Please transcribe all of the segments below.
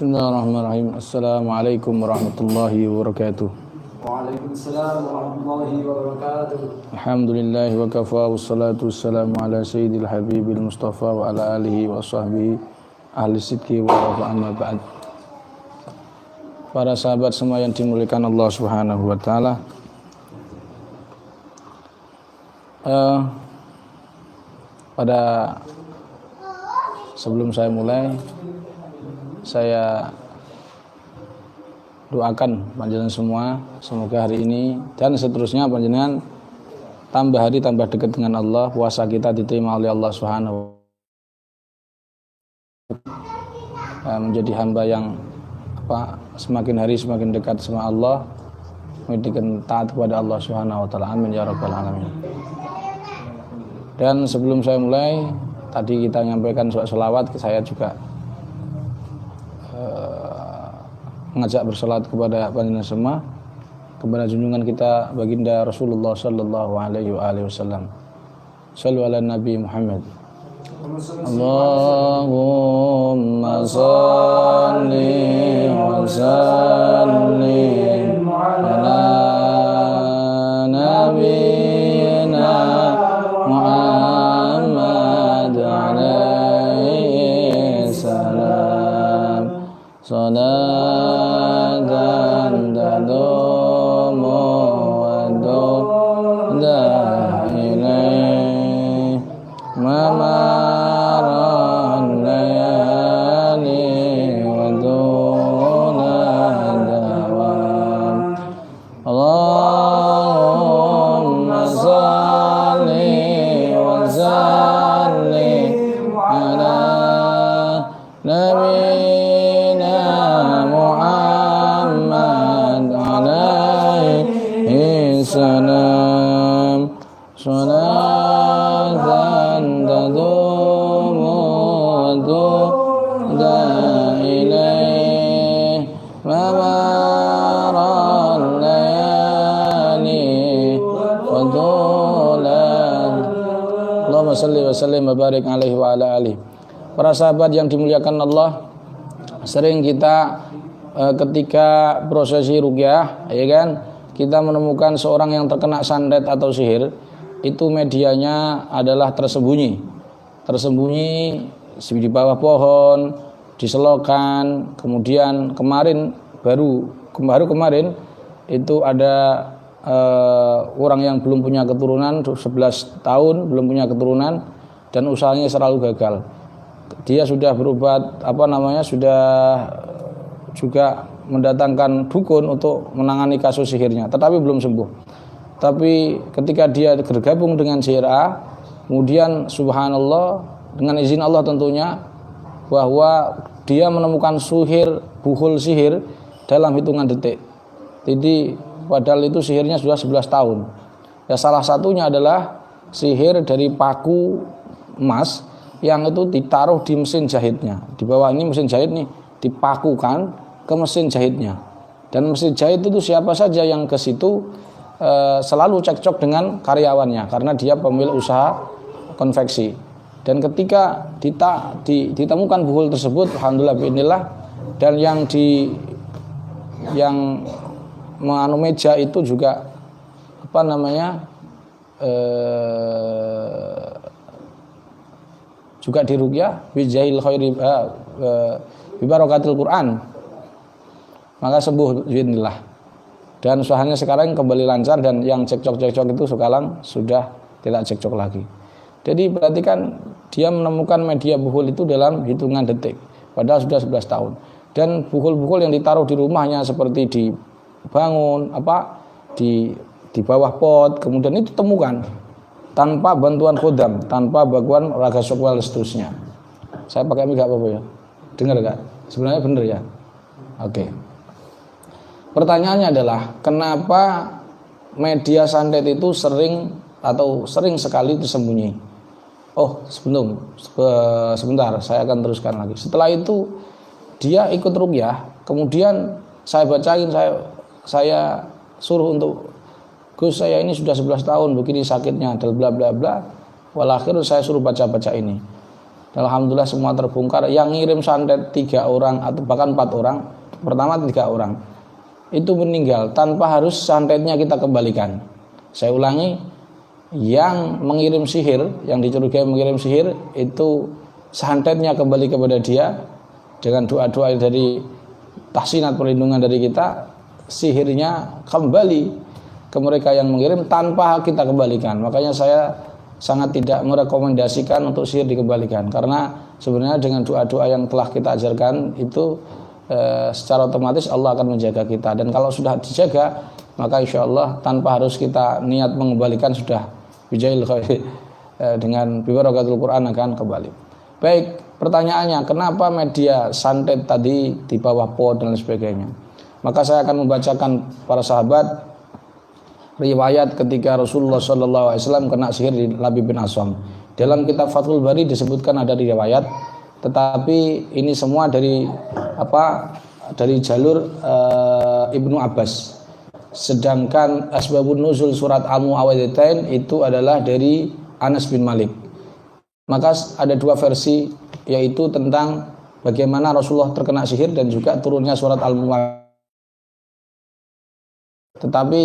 Bismillahirrahmanirrahim. Assalamualaikum warahmatullahi wabarakatuh. Waalaikumsalam warahmatullahi wabarakatuh. Alhamdulillah wa kafa wassalatu wassalamu ala sayyidil habibil mustafa wa ala alihi wa sahbihi ahli sidqi wa wafa amma ba'd. Para sahabat semua yang dimuliakan Allah Subhanahu wa taala. Pada sebelum saya mulai, saya doakan panjenengan semua semoga hari ini dan seterusnya panjenengan tambah hari tambah dekat dengan Allah, puasa kita diterima oleh Allah Subhanahu menjadi hamba yang semakin hari semakin dekat sama Allah, menjadikan taat kepada Allah Subhanahu wa taala. Amin ya rabbal alamin. Dan sebelum saya mulai, tadi kita menyampaikan sholawat, saya juga mengajak bersolat kepada panjenengan semua, kepada junjungan kita baginda Rasulullah sallallahu alaihi wasallam. Shallu ala Nabi Muhammad. Allahumma shalli wa sallim ala nabiyyina Muhammad alaihi salam. Salatan tadumu wa du'da ilaih mamaran layali wa duna dawam. Allahumma salli wa sallim ala nabi salam. Salatan tadumu wa du'da ilaih mamaran layali wa dulan. Allahumma salli wa sallim wa barik alaihi wa ala alihi. Para sahabat yang dimuliakan Allah, sering kita ketika prosesi ruqyah, ya kan, kita menemukan seorang yang terkena santet atau sihir, itu medianya adalah tersembunyi di bawah pohon, di selokan. Kemudian baru kemarin itu ada orang yang belum punya keturunan, 11 tahun belum punya keturunan, dan usahanya selalu gagal. Dia sudah berobat sudah juga mendatangkan dukun untuk menangani kasus sihirnya, tetapi belum sembuh. Tapi ketika dia bergabung dengan sihir A, kemudian subhanallah, dengan izin Allah tentunya, bahwa dia menemukan buhul sihir dalam hitungan detik. Jadi padahal itu sihirnya sudah 11 tahun. Ya, salah satunya adalah sihir dari paku emas yang itu ditaruh di mesin jahitnya. Di bawah ini mesin jahit nih dipakukan ke mesin jahitnya, dan mesin jahit itu siapa saja yang ke situ selalu cekcok dengan karyawannya karena dia pemilik usaha konveksi. Dan ketika ditemukan buhul tersebut, alhamdulillah bi'inillah, dan yang meja itu juga juga diruqyah bijahil khairi bi barakatil Quran, maka sembuh bismillah. Dan usahanya sekarang kembali lancar, dan yang cekcok-cekcok itu sekarang sudah tidak cekcok lagi. Jadi berarti kan dia menemukan media buhul itu dalam hitungan detik, padahal sudah 11 tahun. Dan buhul-buhul yang ditaruh di rumahnya seperti dibangun di bawah pot, kemudian itu temukan tanpa bantuan khodam, tanpa bantuan raga sokwal dan seterusnya. Saya pakai mic apa ya? Dengar gak? Sebenarnya benar ya? Oke. Pertanyaannya adalah, kenapa media santet itu sering sekali tersembunyi? Oh, sebentar, saya akan teruskan lagi. Setelah itu dia ikut ruqyah, kemudian saya bacain, saya suruh untuk, Gus, saya ini sudah 11 tahun begini sakitnya, dan bla bla bla. Walhasil saya suruh baca-baca ini. Dan alhamdulillah semua terbongkar. Yang ngirim santet 3 orang atau bahkan 4 orang, pertama 3 orang itu meninggal tanpa harus santetnya kita kembalikan. Saya ulangi, yang mengirim sihir, yang dicurigai mengirim sihir itu santetnya kembali kepada dia dengan doa-doa dari tahsinat perlindungan dari kita, sihirnya kembali ke mereka yang mengirim tanpa kita kembalikan. Makanya saya sangat tidak merekomendasikan untuk sihir dikembalikan, karena sebenarnya dengan doa-doa yang telah kita ajarkan itu secara otomatis Allah akan menjaga kita. Dan kalau sudah dijaga, maka insya Allah tanpa harus kita niat mengembalikan sudah bijail khair, dengan bibarakatul Quran akan kembali. Baik, pertanyaannya, kenapa media santet tadi di bawah pot dan lain sebagainya? Maka saya akan membacakan para sahabat riwayat ketika Rasulullah SAW kena sihir di Labib bin Aswam. Dalam kitab Fathul Bari disebutkan ada riwayat, tetapi ini semua dari dari jalur Ibnu Abbas. Sedangkan asbabun nuzul surat Al-Mu'awwidzatain itu adalah dari Anas bin Malik. Maka ada 2 versi, yaitu tentang bagaimana Rasulullah terkena sihir dan juga turunnya surat Al-Mu'awwidzatain. Tetapi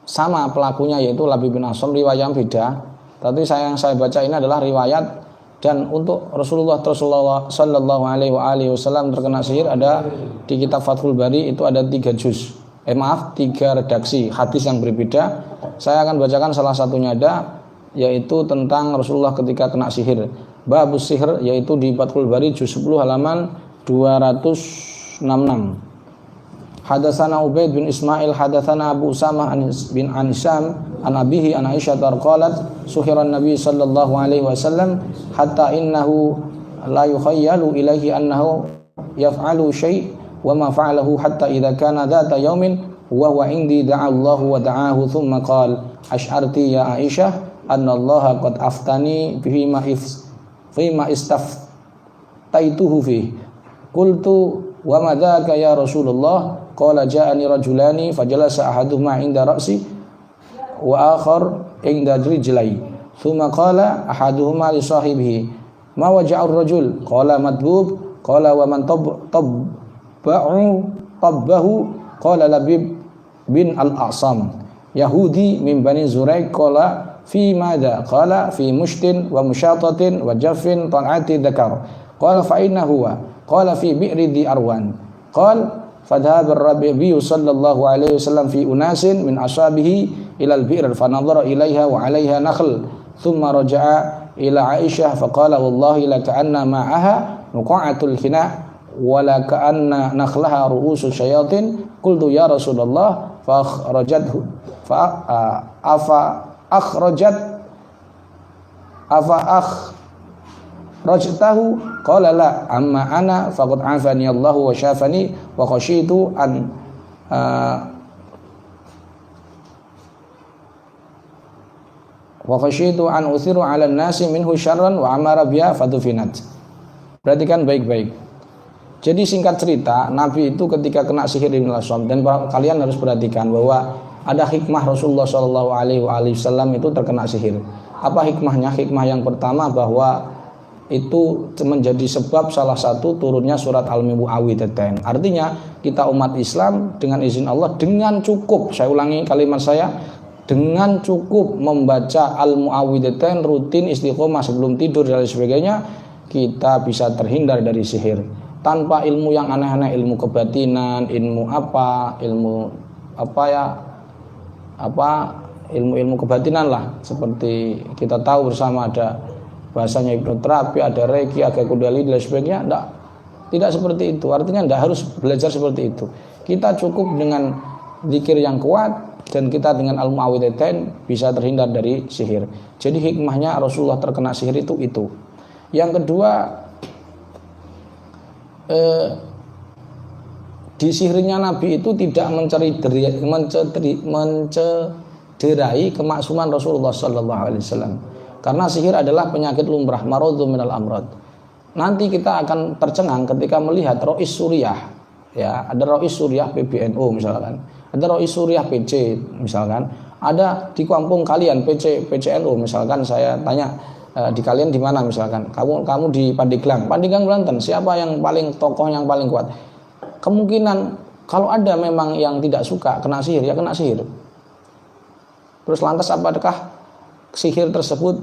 sama pelakunya, yaitu Labib bin Aswam, riwayat beda. Tapi yang saya baca ini adalah riwayat. Dan untuk Rasulullah Sallallahu Alaihi Wasallam terkena sihir ada di kitab Fathul Bari, itu ada 3 juz. 3 redaksi hadis yang berbeda. Saya akan bacakan salah satunya, ada yaitu tentang Rasulullah ketika kena sihir. Babus sihir, yaitu di Fathul Bari juz 10 halaman 266. Hadatsana Ubaid bin Ismail hadatsana Abu Usamah bin Anisham an abihi an Aisyah qalat suhiran Nabi sallallahu alaihi wasallam hatta innahu la yukhayyalu ilaihi annahu yaf'alu syai' wa ma fa'alahu hatta idza kana dhata yawmin wa huwa indi da'a Allah wa da'ahu thumma qala ash'arti ya Aisyah anna Allah qad aftani bima istaftaituhu fi qultu wa ma dzaka ya Rasulullah qala ja'ani rajulani fajalasa ahaduhuma 'inda ra'si wa akhar 'inda rijlai thumma qala ahaduhuma li sahibihi ma waja'ur rajul qala madbub qala wa man tabbahu qala Labib bin al-A'sam Yahudi min Bani Zuraik qala fi madha qala fi mushtin wa musyatatin wa jaffin tan'ati dzakar qala fa inna huwa qala fi bi'ri di arwan qala fadhhab ar-Rabi' sallallahu alaihi wasallam fi unasin min ashabihi ila al-bi'r fa nadhara ilaiha wa 'alaiha nakhl thumma raja'a ila Aisyah fa qala wallahi la ka'anna ma'aha nuqa'atul khina wa la ka'anna nakhlaha ru'usu syayatin qultu ya Rasulullah fa akhrajathu fa rajtahu qala la amma ana faqad afani Allah wa syafani wa khasyitu an uthiru 'ala an-nasi minhu syarran wa amara biha fadufinat. Perhatikan baik-baik. Jadi singkat cerita, Nabi itu ketika kena sihir di Aswam, dan kalian harus perhatikan bahwa ada hikmah Rasulullah Shallallahu Alaihi Wasallam itu terkena sihir. Apa hikmahnya? Hikmah yang pertama bahwa itu menjadi sebab salah satu turunnya surat Al-Mu'awwidzatain. Artinya kita umat Islam dengan izin Allah, dengan cukup, saya ulangi kalimat saya, dengan cukup membaca Al-Mu'awwidzatain rutin, istiqomah sebelum tidur dan sebagainya, kita bisa terhindar dari sihir. Tanpa ilmu yang aneh-aneh, ilmu kebatinan, ilmu ilmu kebatinan lah, seperti kita tahu bersama ada bahasanya hipnoterapi, ada reiki, ada kundalini dan sebagainya. Tidak seperti itu. Artinya tidak harus belajar seperti itu. Kita cukup dengan zikir yang kuat dan kita dengan Al-Mu'awwidzatain bisa terhindar dari sihir. Jadi hikmahnya Rasulullah terkena sihir itu. Yang kedua, di sihirnya Nabi itu tidak mencederai kemaksuman Rasulullah Sallallahu Alaihi Wasallam. Karena sihir adalah penyakit lumrah, maradhu minal amrad. Nanti kita akan tercengang ketika melihat Rois Suriah, ya, ada Rois Suriah PBNU misalkan, ada Rois Suriah PC misalkan, ada di kampung kalian PCNU misalkan. Saya tanya, di kalian di mana misalkan kamu di Pandeglang Banten, siapa yang paling tokoh yang paling kuat? Kemungkinan kalau ada memang yang tidak suka kena sihir, ya kena sihir. Terus lantas apakah sihir tersebut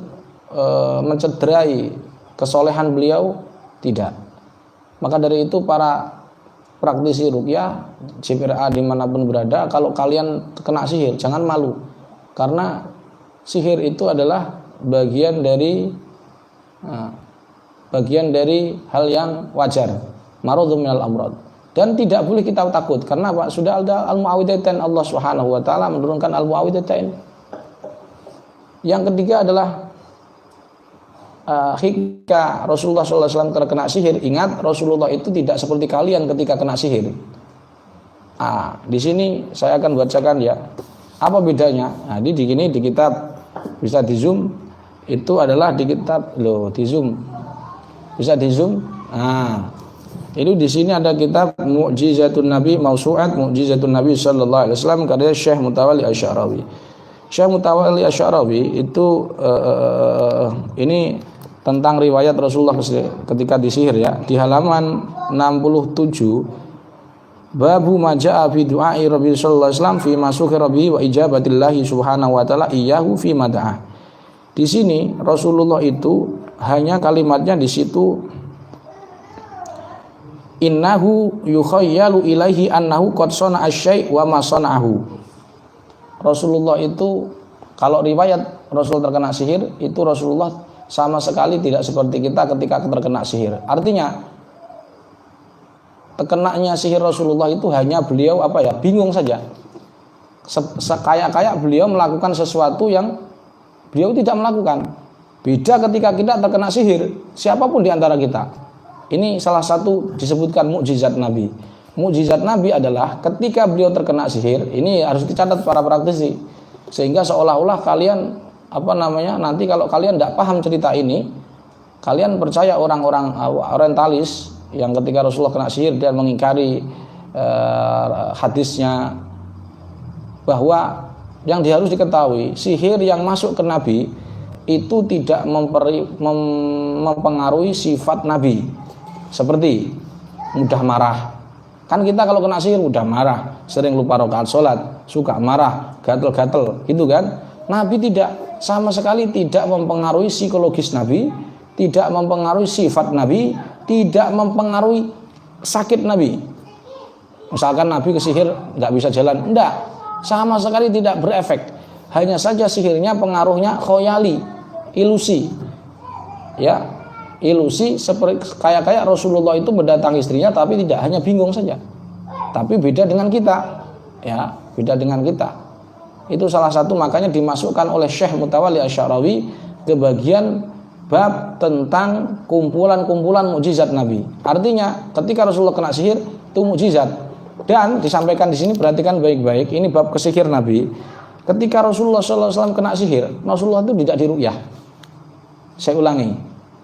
mencederai kesolehan beliau? Tidak. Maka dari itu para praktisi ruqyah JPRA dimanapun berada, kalau kalian kena sihir jangan malu, karena sihir itu adalah bagian dari hal yang wajar, maradhum minal amrad, dan tidak boleh kita takut. Karena Pak, sudah ada al-muawwidhatain, Allah Subhanahu wa taala menurunkan al-muawwidhatain. Yang ketiga adalah ketika Rasulullah SAW terkena sihir, ingat Rasulullah itu tidak seperti kalian ketika kena sihir. Di sini saya akan bacakan ya, apa bedanya. Di kitab bisa di zoom, itu adalah di kitab di zoom, bisa di zoom. Itu di sini ada kitab Mu'jizatun Nabi Mausu'at Mu'jizatun Nabi sallallahu alaihi wasallam karya Syekh Mutawalli Asy-Sya'rawi. Syekh Mutawalli Asy-Sya'rawi itu ini tentang riwayat Rasulullah ketika disihir ya, di halaman 67, babu maja'a fi du'ai Rabbi sallallahu alaihi wasallam fi masuhi Rabbi wa ijabatillahi subhanahu wa ta'ala iyyahu fi mada'ah. Di sini Rasulullah itu hanya kalimatnya di situ, innahu yukhayyalu ilaihi annahu qad sana'a asy-syai' wa ma sana'ahu. Rasulullah itu kalau riwayat Rasul terkena sihir itu Rasulullah sama sekali tidak seperti kita ketika terkena sihir. Artinya terkenanya sihir Rasulullah itu hanya beliau bingung saja. Kayak beliau melakukan sesuatu yang beliau tidak melakukan. Beda ketika kita terkena sihir, siapapun di antara kita. Ini salah satu disebutkan mukjizat Nabi. Mukjizat Nabi adalah ketika beliau terkena sihir, ini harus dicatat para praktisi, sehingga seolah-olah kalian nanti kalau kalian tidak paham cerita ini, kalian percaya orang-orang orientalis yang ketika Rasulullah kena sihir dan mengingkari hadisnya, bahwa yang harus diketahui, sihir yang masuk ke Nabi itu tidak mempengaruhi sifat Nabi, seperti mudah marah. Kan kita kalau kena sihir mudah marah, sering lupa rakaat sholat, suka marah, gatel-gatel, gitu kan. Nabi tidak, sama sekali tidak mempengaruhi psikologis Nabi, tidak mempengaruhi sifat Nabi, tidak mempengaruhi sakit Nabi. Misalkan Nabi kesihir nggak bisa jalan, enggak, sama sekali tidak berefek. Hanya saja sihirnya pengaruhnya khoyali, ilusi, ya, ilusi seperti kayak Rasulullah itu mendatangi istrinya, tapi tidak hanya bingung saja. Tapi beda dengan kita, ya, beda dengan kita. Itu salah satu makanya dimasukkan oleh Syekh Mutawalli Asy-Sya'rawi ke bagian bab tentang kumpulan-kumpulan mukjizat Nabi. Artinya ketika Rasulullah kena sihir itu mukjizat. Dan disampaikan di sini, perhatikan baik-baik, ini bab kesihir Nabi. Ketika Rasulullah SAW kena sihir, Rasulullah itu tidak diruqyah. Saya ulangi,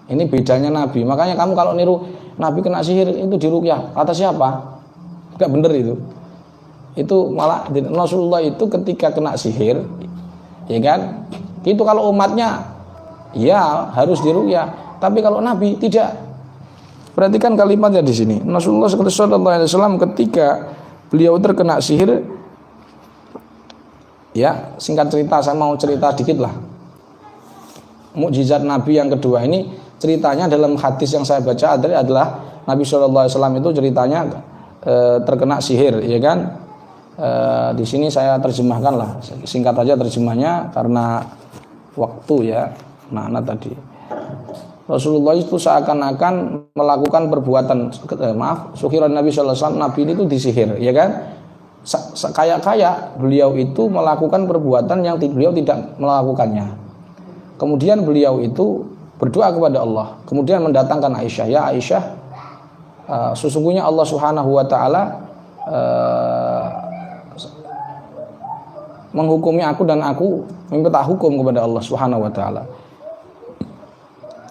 ini bedanya Nabi. Makanya kamu kalau niru Nabi kena sihir itu diruqyah, kata siapa? Enggak bener itu. Itu malah Rasulullah itu ketika kena sihir, ya kan, itu kalau umatnya ya harus diruqyah, tapi kalau Nabi tidak. Perhatikan kalimatnya di sini. Rasulullah SAW ketika beliau terkena sihir, ya, singkat cerita, saya mau cerita dikit lah. Mukjizat Nabi yang kedua ini ceritanya dalam hadis yang saya baca adalah Nabi SAW itu ceritanya terkena sihir, ya kan. Di sini saya terjemahkan lah, singkat aja terjemahnya karena waktu ya. Mana tadi? Rasulullah itu seakan-akan melakukan perbuatan, suhiran Nabi sallallahu alaihi wasallam, Nabi itu disihir, ya kan? Kayak beliau itu melakukan perbuatan yang beliau tidak melakukannya. Kemudian beliau itu berdoa kepada Allah, kemudian mendatangkan Aisyah, ya Aisyah, sesungguhnya Allah Subhanahu wa taala menghukumi aku dan aku meminta hukum kepada Allah Subhanahu wa taala.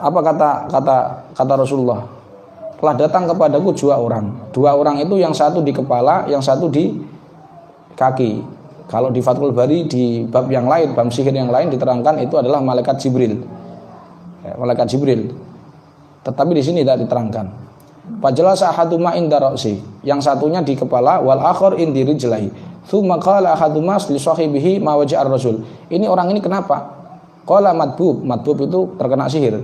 Apa kata Rasulullah? Telah datang kepadaku dua orang itu yang satu di kepala, yang satu di kaki. Kalau di Fathul Bari di bab yang lain, bab sihir yang lain diterangkan itu adalah malaikat Jibril. malaikat Jibril. Tetapi di sini tidak diterangkan. Fajalasa ahaduma inda ra'si, yang satunya di kepala, wal akhar indi rijlaihi. Tsumma qala ahaduma li sahibihi ma waja'ar rasul. Ini orang ini kenapa? Qala madbub, madbub itu terkena sihir.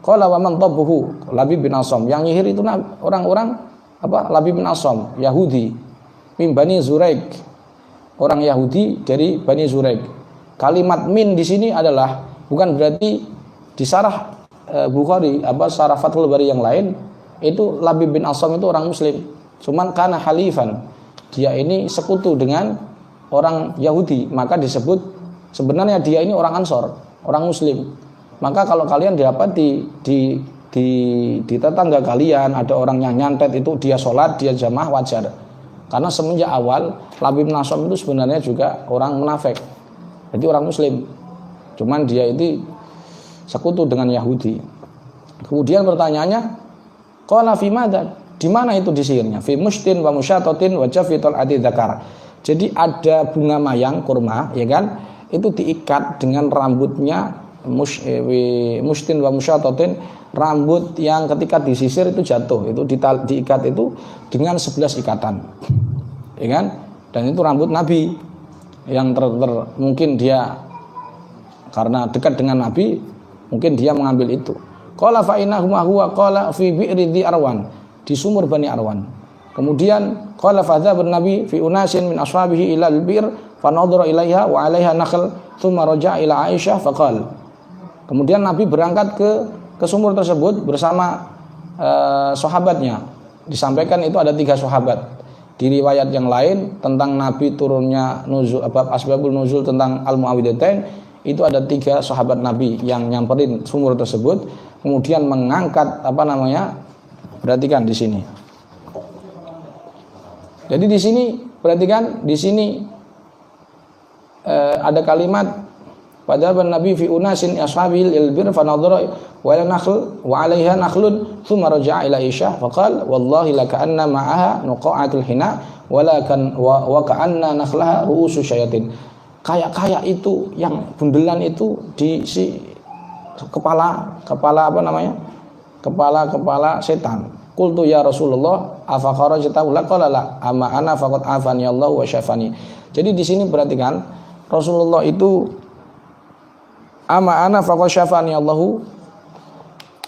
Qala wa man tabbuhu, Labib bin Asam. Yang nyihir itu orang-orang apa? Labib bin Asam, Yahudi. Min Bani Zuraik. Orang Yahudi dari Bani Zuraik. Kalimat min di sini adalah bukan berarti di sarah Bukhari sarah Fathul Bari yang lain itu Labib bin Asam itu orang muslim. Cuman karena halifan, dia ini sekutu dengan orang Yahudi, maka disebut sebenarnya dia ini orang Ansor, orang muslim. Maka kalau kalian didapati di tetangga kalian ada orang yang nyantet itu dia sholat, dia jamaah, wajar. Karena semenjak awal Labib bin Asam itu sebenarnya juga orang munafik. Jadi orang muslim. Cuman dia itu sekutu dengan Yahudi. Kemudian pertanyaannya, qala fi madza? Di mana itu disihirnya? Fi mushtin wa musyatatin wa jafitul adi dzakar. Jadi ada bunga mayang kurma, ya kan? Itu diikat dengan rambutnya mushtin wa musyatatin, rambut yang ketika disisir itu jatuh, itu diikat itu dengan 11 ikatan. Ya kan? Dan itu rambut Nabi yang mungkin dia karena dekat dengan Nabi, mungkin dia mengambil itu. Qala fa innahu ma huwa qala fi bi'ri di Arwan, di sumur Bani Arwan. Kemudian qala fa dzaba Nabi fi unasin min ashabihi ila al-bir fa nadhara ilaiha wa 'alaiha nakhl thumma raja'a ila Aisyah faqala. Kemudian Nabi berangkat ke sumur tersebut bersama sahabatnya. Disampaikan itu ada 3 sahabat. Di riwayat yang lain tentang Nabi turunnya nuzul asbabul nuzul tentang Al-Muawwidhatain, itu ada 3 sahabat Nabi yang nyamperin sumur tersebut, kemudian mengangkat perhatikan di sini. Jadi di sini perhatikan di sini ada kalimat pada Nabi fi unasin ashabil ilbir fa nadhara wa la nakhl wa 'alaiha nakhlun thumma raja'a ila Aisyah faqala wallahi la ka'anna ma'aha nuqa'atul hina wa ka'anna nakhlaha ru'usu syayatin. Kayak itu yang bundelan itu di kepala setan. Qultu ya Rasulullah afa kharajtahu laqala la ama ana faqad afani Allah wa syafani. Jadi di sini perhatikan Rasulullah itu ama ana faqad syafani Allahu.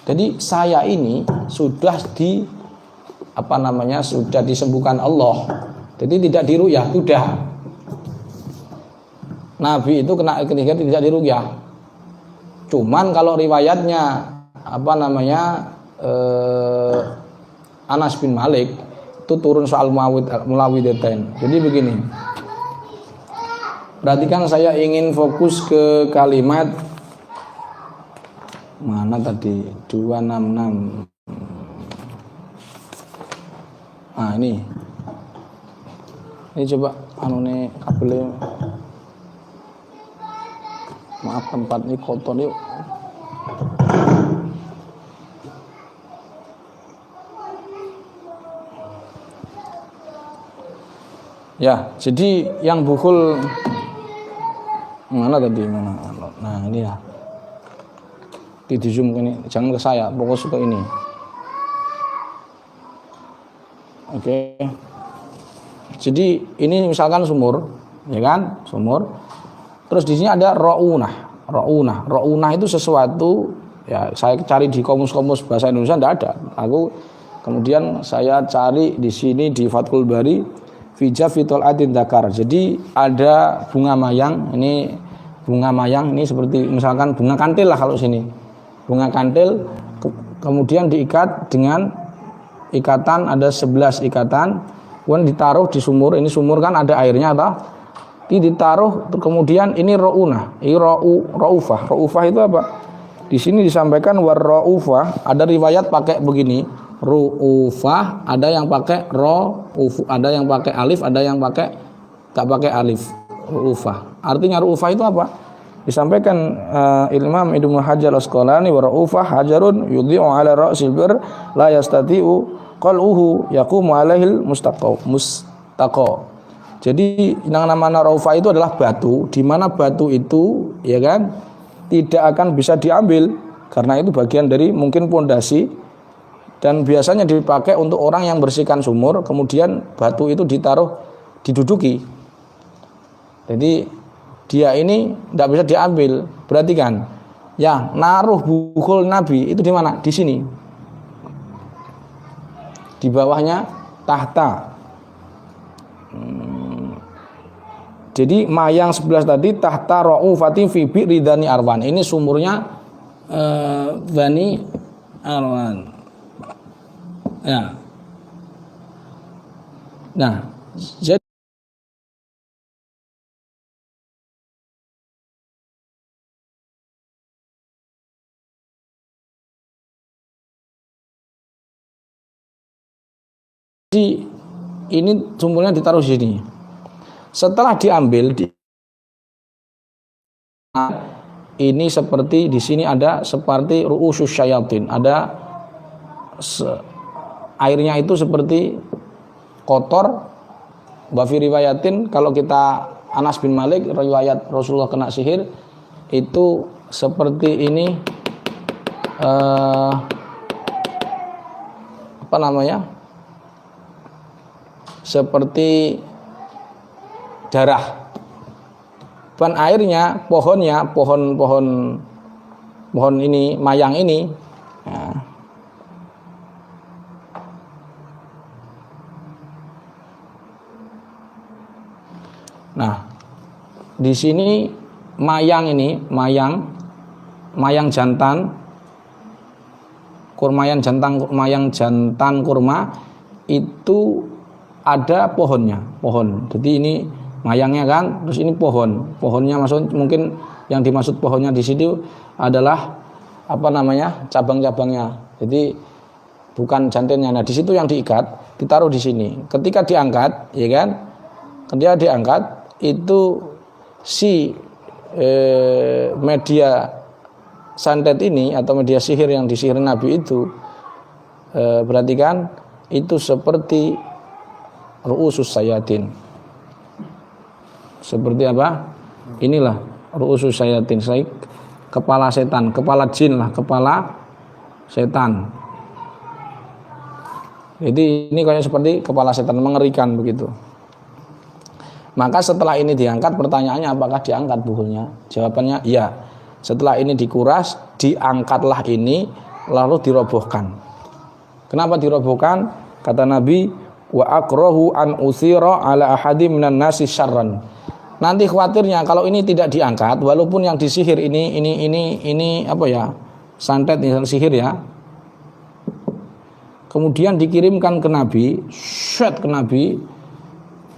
Jadi saya ini sudah sudah disembuhkan Allah. Jadi tidak diruyah, sudah. Nabi itu ketika tidak diruyah. Cuman kalau riwayatnya Anas bin Malik itu turun soal Muawwidhatain. Jadi begini. Perhatikan, saya ingin fokus ke kalimat mana tadi 266. Nah ini coba kabelnya. Maaf tempat ini kotor yuk. Ya, jadi yang bukul mana tadi mana? Nah ini ya. Di zoom ini, jangan ke saya, fokus ke ini. Oke. Jadi ini misalkan sumur, ya kan? Sumur. Terus di sini ada ra'unah. Ra'unah itu sesuatu, ya saya cari di kamus-kamus bahasa Indonesia tidak ada. Kemudian saya cari di sini di Fathul Bari fi jafitul adin dzakar. Jadi ada bunga mayang, ini seperti misalkan bunga kantil lah kalau sini. Bunga kantil kemudian diikat dengan ikatan, ada 11 ikatan, kemudian ditaruh di sumur. Ini sumur kan ada airnya atau ditaruh, kemudian ini ra'unah, ini ra'ufah. Ra'ufah itu apa? Di sini disampaikan war-ra'ufah, ada riwayat pakai begini, ru'ufah, ada yang pakai ra'ufu, ada yang pakai alif, ada yang pakai tak pakai alif. Ru'ufah. Artinya ru'ufah itu apa? Disampaikan Imam Ibnu Hajar Al-Asqalani, wa ra'ufah hajarun yudhi'u 'ala ra'sil bir la yastati'u qal'uhu yaqumu 'alaihil mustaqa. Jadi yang namanya ra'ufah itu adalah batu, di mana batu itu ya kan tidak akan bisa diambil karena itu bagian dari mungkin pondasi, dan biasanya dipakai untuk orang yang bersihkan sumur, kemudian batu itu ditaruh diduduki. Jadi dia ini tidak bisa diambil. Perhatikan, ya, naruh bukul Nabi itu di mana? Di sini. Di bawahnya tahta. Jadi mayang 11 tadi tahta ra'ufati fi bi'ri Bani Arwan. Ini sumurnya Bani Arwan. Ya. Nah, jadi ini sumurnya ditaruh di sini. Setelah diambil ini seperti di sini ada seperti ru'usus syayatin, ada airnya itu seperti kotor. Wa fi riwayatin, kalau kita Anas bin Malik riwayat Rasulullah kena sihir itu seperti ini apa namanya? Seperti darah. Dan airnya, pohonnya, pohon ini, mayang ini. Nah, di sini mayang ini, mayang jantan, mayang jantan kurma itu ada pohon. Jadi ini mayangnya kan, terus ini pohonnya maksud mungkin yang dimaksud pohonnya di situ adalah apa namanya, cabang-cabangnya. Jadi bukan jantinnya. Nah, di situ yang diikat, ditaruh di sini. Ketika diangkat, ya kan? Ketika diangkat itu si media santet ini atau media sihir yang disihir Nabi itu, perhatikan itu seperti ru'usus sayatin. Seperti apa? Inilah ru'usus sayatin, kepala setan, kepala jin lah, kepala setan. Jadi ini kayak seperti kepala setan, mengerikan begitu. Maka setelah ini diangkat, pertanyaannya apakah diangkat bukulnya? Jawabannya iya. Setelah ini dikuras, diangkatlah ini lalu dirobohkan. Kenapa dirobohkan? Kata Nabi, wa akrahu an usira ala ahadi minan nasi syarran. Nanti khawatirnya kalau ini tidak diangkat, walaupun yang disihir ini apa ya, santet yang sihir ya, kemudian dikirimkan ke Nabi, ke Nabi,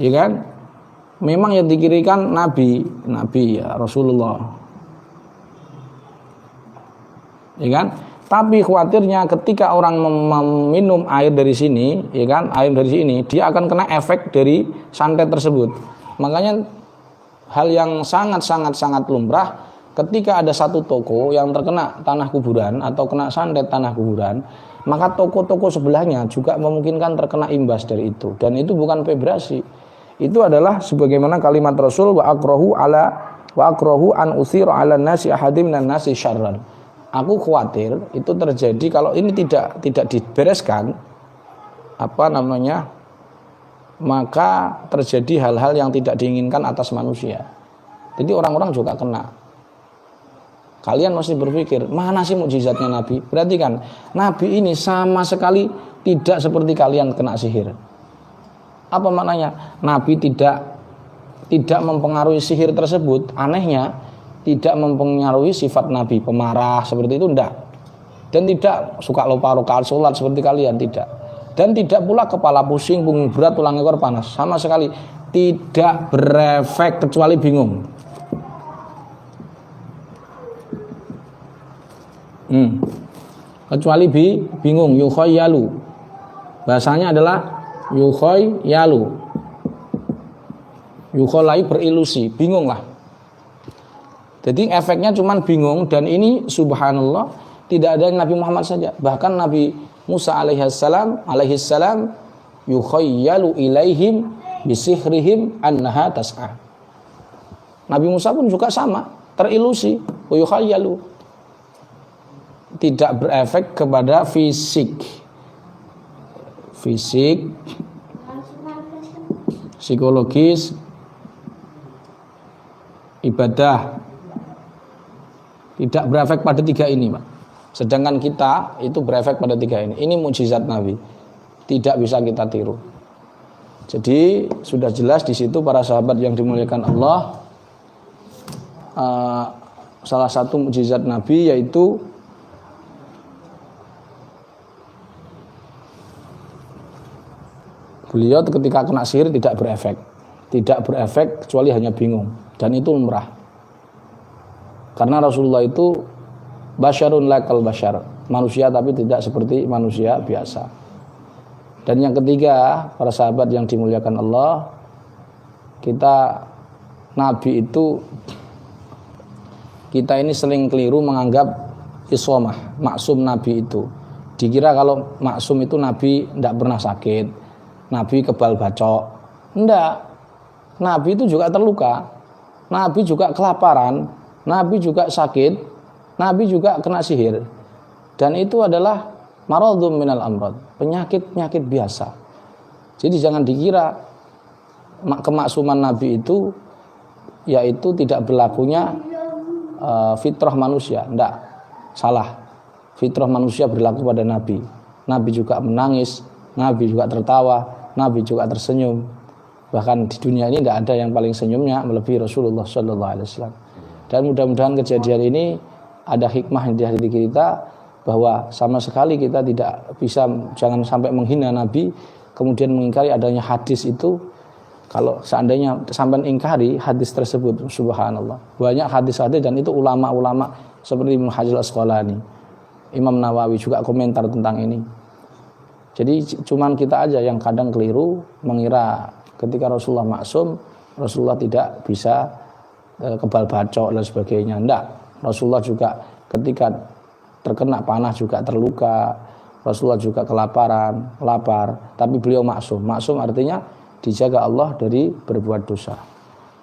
ya kan? Memang yang dikirimkan Nabi ya Rasulullah, ya kan? Tapi khawatirnya ketika orang meminum air dari sini, ya kan, air dari sini, dia akan kena efek dari santet tersebut. Makanya hal yang sangat lumrah, ketika ada satu toko yang terkena tanah kuburan atau kena santet tanah kuburan, maka toko-toko sebelahnya juga memungkinkan terkena imbas dari itu. Dan itu bukan vibrasi. Itu adalah sebagaimana kalimat Rasul, wa akrahu an usira ala nasi ahadim minan nasi syarran. Aku khawatir itu terjadi kalau ini tidak dibereskan, apa namanya, maka terjadi hal-hal yang tidak diinginkan atas manusia. Jadi orang-orang juga kena. Kalian masih berpikir, mana sih mukjizatnya Nabi? Perhatikan, Nabi ini sama sekali tidak seperti kalian kena sihir. Apa maknanya? Nabi tidak mempengaruhi sihir tersebut. Anehnya, tidak mempengaruhi sifat Nabi, pemarah seperti itu enggak. Dan tidak suka lupa rakaat salat seperti kalian, tidak. Dan tidak pula kepala pusing, punggung berat, tulang ekor panas. Sama sekali tidak berefek kecuali bingung. Kecuali bingung, yukhayyalu. Bahasanya adalah yukhayyalu. Yukholai berilusi, bingung lah. Jadi efeknya cuman bingung, dan ini subhanallah tidak ada Nabi Muhammad saja. Bahkan Nabi Musa alaihissalam yukhayyalu ilaihim bisihrihim annaha tas'a. Nabi Musa pun juga sama, terilusi, yukhayyalu. tidak berefek kepada fisik, psikologis, ibadah, tidak berefek pada tiga ini, Pak. Sedangkan kita itu berefek pada tiga ini. Ini mukjizat Nabi, tidak bisa kita tiru. Jadi sudah jelas di situ para sahabat yang dimuliakan Allah, salah satu mukjizat Nabi yaitu beliau ketika kena sihir tidak berefek kecuali hanya bingung, dan itu lumrah. Karena Rasulullah itu basyarun lakal basyar, manusia tapi tidak seperti manusia biasa. Dan yang ketiga, para sahabat yang dimuliakan Allah, Nabi itu, kita ini sering keliru menganggap isomah, maksum Nabi itu. Dikira kalau maksum itu Nabi tidak pernah sakit, Nabi kebal bacok. Enggak, Nabi itu juga terluka, Nabi juga kelaparan, Nabi juga sakit, Nabi juga kena sihir. Dan itu adalah maradhum minal amrad, penyakit biasa. Jadi jangan dikira kemaksuman Nabi itu yaitu tidak berlakunya fitrah manusia. Enggak, salah. Fitrah manusia berlaku pada Nabi. Nabi juga menangis, Nabi juga tertawa, Nabi juga tersenyum. Bahkan di dunia ini tidak ada yang paling senyumnya melebihi Rasulullah Sallallahu Alaihi Wasallam. Dan mudah-mudahan kejadian ini ada hikmah di hati kita, bahwa sama sekali kita tidak bisa, jangan sampai menghina Nabi kemudian mengingkari adanya hadis itu. Kalau seandainya sampai ingkari hadis tersebut, subhanallah, banyak hadis-hadis, dan itu ulama-ulama seperti Ibnu Hajar Al-Asqalani, Imam Nawawi juga komentar tentang ini. Jadi cuman kita aja yang kadang keliru mengira ketika Rasulullah maksum, Rasulullah tidak bisa kebal bacok dan sebagainya. Enggak, Rasulullah juga ketika terkena panah juga terluka, Rasulullah juga kelaparan, lapar, tapi beliau maksum. Maksum artinya dijaga Allah dari berbuat dosa.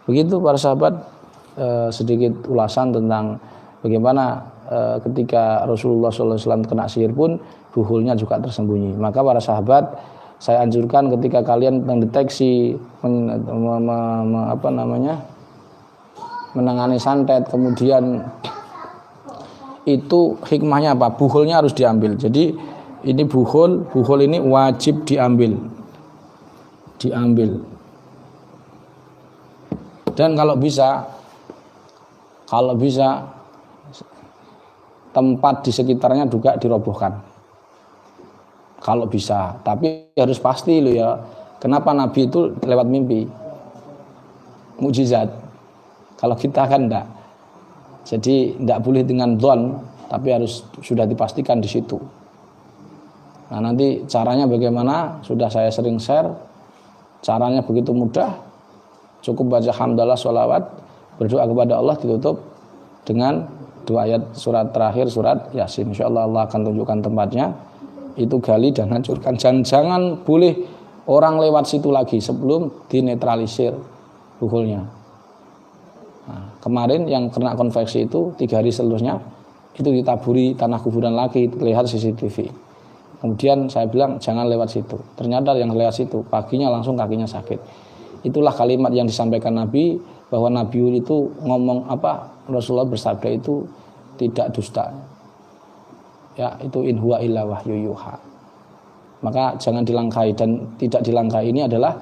Begitu para sahabat, sedikit ulasan tentang bagaimana ketika Rasulullah SAW kena sihir pun buhulnya juga tersembunyi. Maka para sahabat, saya anjurkan ketika kalian mendeteksi menangani santet, kemudian itu hikmahnya apa? Buhulnya harus diambil. Jadi ini buhul ini wajib diambil. Dan kalau bisa tempat di sekitarnya juga dirobohkan. Kalau bisa, tapi harus pasti loh ya. Kenapa Nabi itu lewat mimpi? Mukjizat. Kalau kita kan enggak. Jadi tidak boleh dengan dzon, tapi harus sudah dipastikan di situ. Nah, nanti caranya bagaimana? Sudah saya sering share. Caranya begitu mudah. Cukup baca hamdalah, sholawat, berdoa kepada Allah, ditutup dengan 2 ayat surat terakhir surat Yasin. Insyaallah Allah akan tunjukkan tempatnya. Itu gali dan hancurkan. Jangan boleh orang lewat situ lagi sebelum dinetralisir buhulnya. Nah, kemarin yang kena konveksi itu 3 hari setelahnya itu ditaburi tanah kuburan lagi, terlihat CCTV. Kemudian saya bilang jangan lewat situ. Ternyata yang lewat situ paginya langsung kakinya sakit. Itulah kalimat yang disampaikan Nabi, bahwa Nabi itu ngomong apa, Rasulullah bersabda itu tidak dusta. Ya, itu in huwa illa wahyu yuha. Maka jangan dilangkai, dan tidak dilangkai ini adalah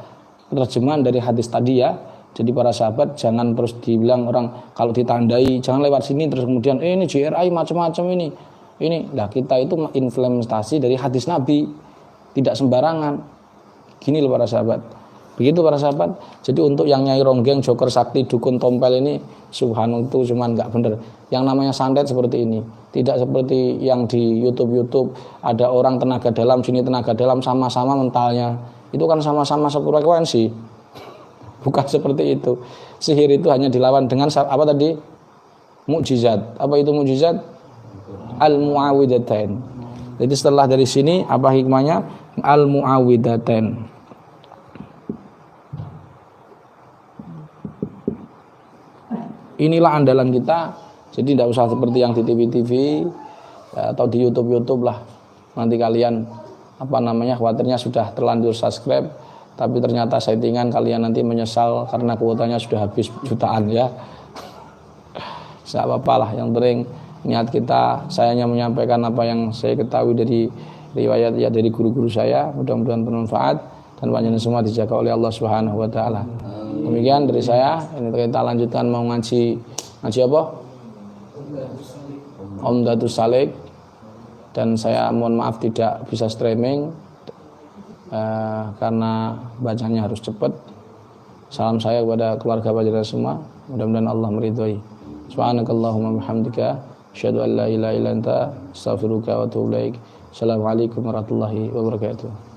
terjemahan dari hadis tadi ya. Jadi para sahabat jangan terus dibilang orang kalau ditandai jangan lewat sini terus kemudian ini JRI macam-macam ini. Nah, kita itu implementasi dari hadis Nabi, tidak sembarangan. Gini loh para sahabat. Begitu para sahabat. Jadi untuk yang nyai ronggeng, joker sakti, dukun tompel ini subhanallah itu cuman enggak benar. Yang namanya santet seperti ini. Tidak seperti yang di YouTube ada orang tenaga dalam sini tenaga dalam sama-sama mentalnya. Itu kan sama-sama sefrekuensi. Bukan seperti itu. Sihir itu hanya dilawan dengan apa tadi? Mukjizat. Apa itu mukjizat? Al-mu'awwidatain. Jadi setelah dari sini apa hikmahnya? Al-mu'awwidatain. Inilah andalan kita. Jadi tidak usah seperti yang di TV-TV ya, atau di YouTube lah. Nanti kalian khawatirnya sudah terlanjur subscribe, tapi ternyata settingan kalian nanti menyesal karena kuotanya sudah habis jutaan ya. Tidak apa-apa lah, yang penting niat kita. Saya hanya menyampaikan apa yang saya ketahui dari riwayat ya dari guru-guru saya, mudah-mudahan bermanfaat dan panjenengan semua dijaga oleh Allah Subhanahu wa taala. Demikian dari saya. Ini kita lanjutkan mau ngaji apa? Umdatus Salik. Dan saya mohon maaf tidak bisa streaming karena bacanya harus cepat. Salam saya kepada keluarga panjenengan semua. Mudah-mudahan Allah meridhai. Subhanakallahumma bihamdika asyhadu an la ilaha illa anta astaghfiruka wa atubu ilaik. Assalamualaikum warahmatullahi wabarakatuh.